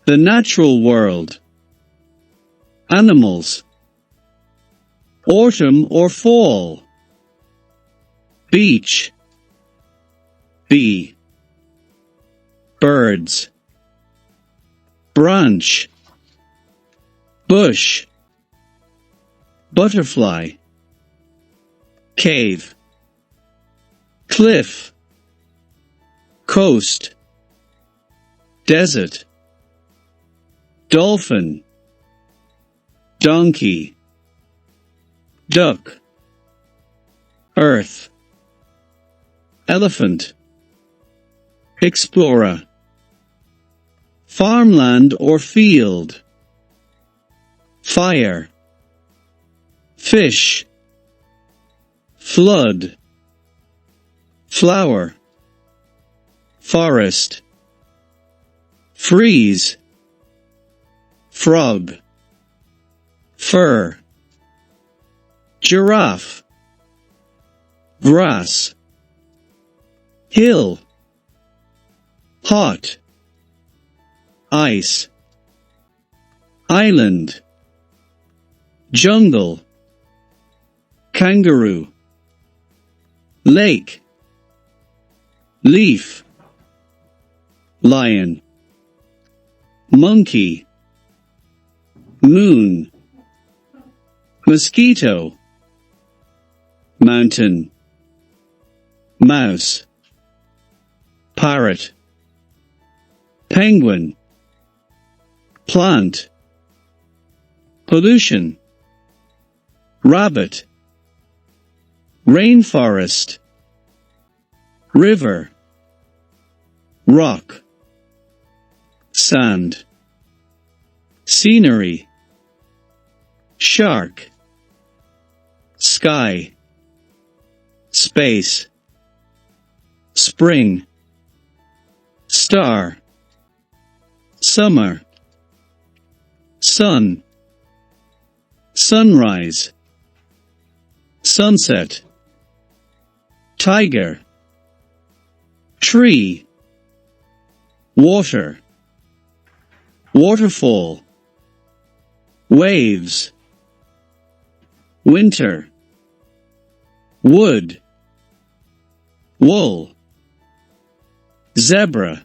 The natural world. Animals. Autumn or fall. Beach. Bee. Birds. Branch. Bush. Butterfly. Cave. Cliff. Coast. Desert. Dolphin. Donkey. Duck. Earth. Elephant. Explorer. Farmland or field. Fire. Fish. Flood. Flower. Forest. Freeze. Frog. Fur. Giraffe. Grass. Hill. Hot. Ice. Island. Jungle. Kangaroo. Lake. Leaf. Lion. Monkey. Moon. Mosquito. Mountain. Mouse. Parrot. Penguin. Plant. Pollution. Rabbit. Rainforest. River. Rock. Sand. Scenery. Shark. Sky. Space. Spring. Star. Summer. Sun. Sunrise. Sunset. Tiger. Tree. Water. Waterfall. Waves. Winter. Wood. Wool. Zebra.